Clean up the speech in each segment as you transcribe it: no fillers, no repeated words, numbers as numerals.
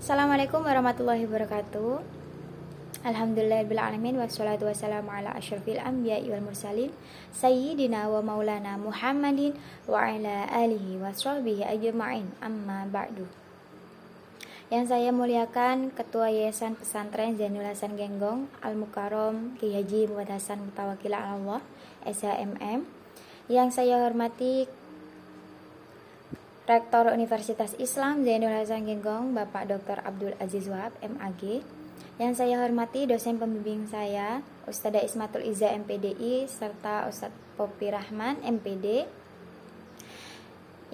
Assalamualaikum warahmatullahi wabarakatuh. Alhamdulillahirabbil alamin wassalatu wassalamu ala asyrofil anbiya'i wal mursalin sayyidina wa maulana Muhammadin wa ala alihi washabbihi ajma'in, amma ba'du. Yang saya muliakan Ketua Yayasan Pesantren Zainul Hasan Genggong Al-Mukarrom Ki Haji Muhammad Hasan Mutawakil Allah SHMM. Yang saya hormati Rektor Universitas Islam Zainul Hasan Genggong Bapak Dr. Abdul Aziz Wahab MAG. Yang saya hormati dosen pembimbing saya Ustadzah Ismatul Iza MPDI serta Ustadz Popi Rahman MPD.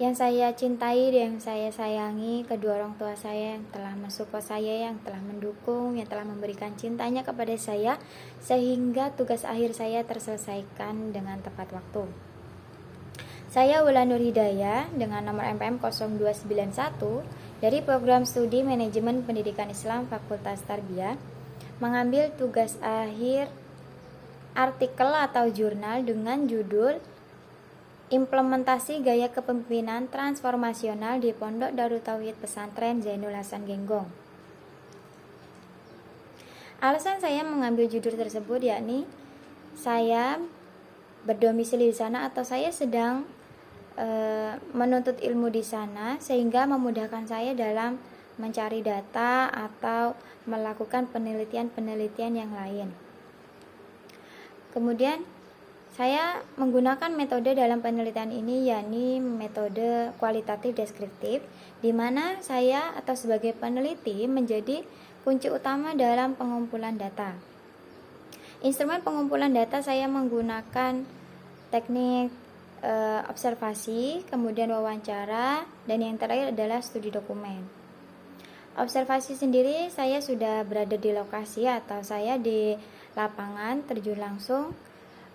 Yang saya cintai dan yang saya sayangi kedua orang tua saya yang telah mensupport saya, yang telah mendukung, yang telah memberikan cintanya kepada saya sehingga tugas akhir saya terselesaikan dengan tepat waktu. Saya Wulan Nur Hidayah dengan nomor MPM 0291 dari Program Studi Manajemen Pendidikan Islam Fakultas Tarbiyah, mengambil tugas akhir artikel atau jurnal dengan judul Implementasi Gaya Kepemimpinan Transformasional di Pondok Darut Tauhid Pesantren Zainul Hasan Genggong. Alasan saya mengambil judul tersebut yakni saya berdomisili di sana atau saya sedang menuntut ilmu di sana sehingga memudahkan saya dalam mencari data atau melakukan penelitian-penelitian yang lain. Kemudian saya menggunakan metode dalam penelitian ini yakni metode kualitatif deskriptif, di mana saya atau sebagai peneliti menjadi kunci utama dalam pengumpulan data. Instrumen pengumpulan data saya menggunakan teknik observasi, kemudian wawancara, dan yang terakhir adalah studi dokumen. Observasi sendiri saya sudah berada di lokasi atau saya di lapangan terjun langsung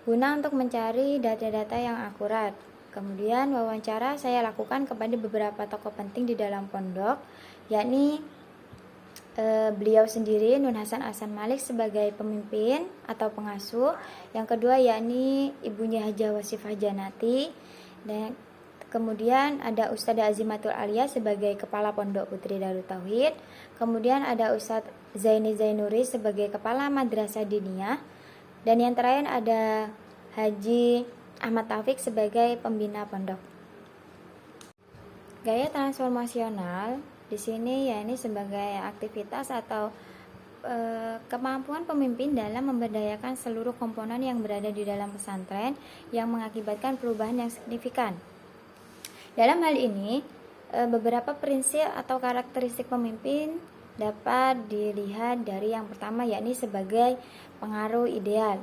guna untuk mencari data-data yang akurat. Kemudian wawancara saya lakukan kepada beberapa tokoh penting di dalam pondok, yakni beliau sendiri Nun Hasan Ahsan Malik sebagai pemimpin atau pengasuh, yang kedua yakni ibunya Hajah Wasifah Janati, dan kemudian ada Ustadzah Azimatul Alia sebagai kepala pondok Putri Darut Tauhid, kemudian ada Ustadz Zaini Zainuri sebagai kepala madrasah diniyah, dan yang terakhir ada Haji Ahmad Taufik sebagai pembina pondok. Gaya transformasional di sini yakni sebagai aktivitas atau kemampuan pemimpin dalam memberdayakan seluruh komponen yang berada di dalam pesantren yang mengakibatkan perubahan yang signifikan. Dalam hal ini, beberapa prinsip atau karakteristik pemimpin dapat dilihat dari yang pertama yakni sebagai pengaruh ideal.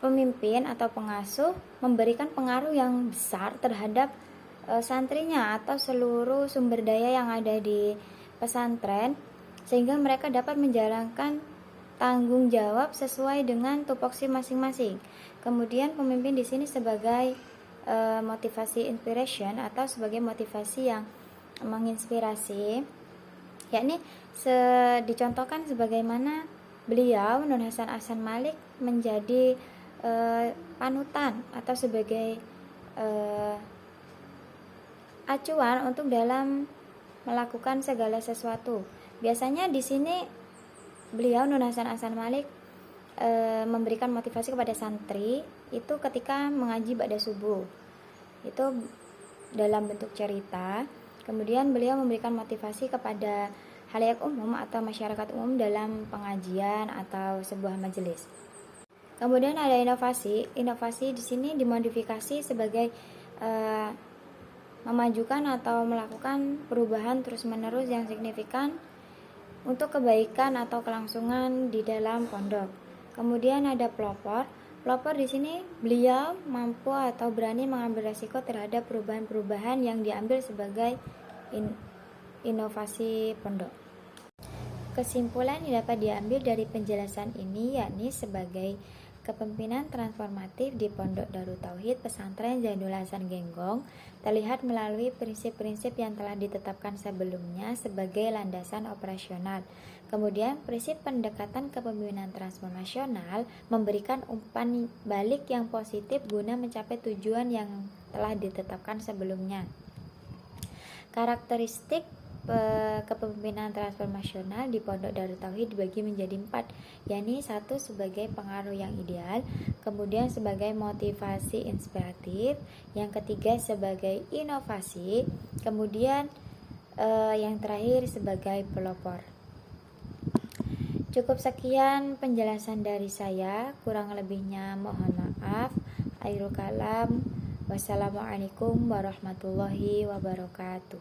Pemimpin atau pengasuh memberikan pengaruh yang besar terhadap santrinya atau seluruh sumber daya yang ada di pesantren sehingga mereka dapat menjalankan tanggung jawab sesuai dengan tupoksi masing-masing. Kemudian pemimpin di sini sebagai motivasi inspiration atau sebagai motivasi yang menginspirasi, yakni dicontohkan sebagaimana beliau Nun Hasan Ahsan Malik menjadi panutan atau sebagai acuan untuk dalam melakukan segala sesuatu. Biasanya di sini beliau Nun Hasan Ahsan Malik memberikan motivasi kepada santri itu ketika mengaji ba'da subuh. Itu dalam bentuk cerita. Kemudian beliau memberikan motivasi kepada halayak umum atau masyarakat umum dalam pengajian atau sebuah majelis. Kemudian ada inovasi. Inovasi di sini dimodifikasi sebagai memajukan atau melakukan perubahan terus-menerus yang signifikan untuk kebaikan atau kelangsungan di dalam pondok. Kemudian ada pelopor. Pelopor di sini beliau mampu atau berani mengambil resiko terhadap perubahan-perubahan yang diambil sebagai inovasi pondok. Kesimpulan yang dapat diambil dari penjelasan ini yakni sebagai kepemimpinan transformatif di Pondok Darut Tauhid Pesantren Zainul Hasan Genggong terlihat melalui prinsip-prinsip yang telah ditetapkan sebelumnya sebagai landasan operasional. Kemudian prinsip pendekatan kepemimpinan transformasional memberikan umpan balik yang positif guna mencapai tujuan yang telah ditetapkan sebelumnya. Karakteristik kepemimpinan transformasional di Pondok Darut Tauhid dibagi menjadi 4, yakni 1 sebagai pengaruh yang ideal, kemudian sebagai motivasi inspiratif, yang ketiga sebagai inovasi, kemudian yang terakhir sebagai pelopor. Cukup sekian penjelasan dari saya, kurang lebihnya mohon maaf. Akhirul kalam, wassalamualaikum warahmatullahi wabarakatuh.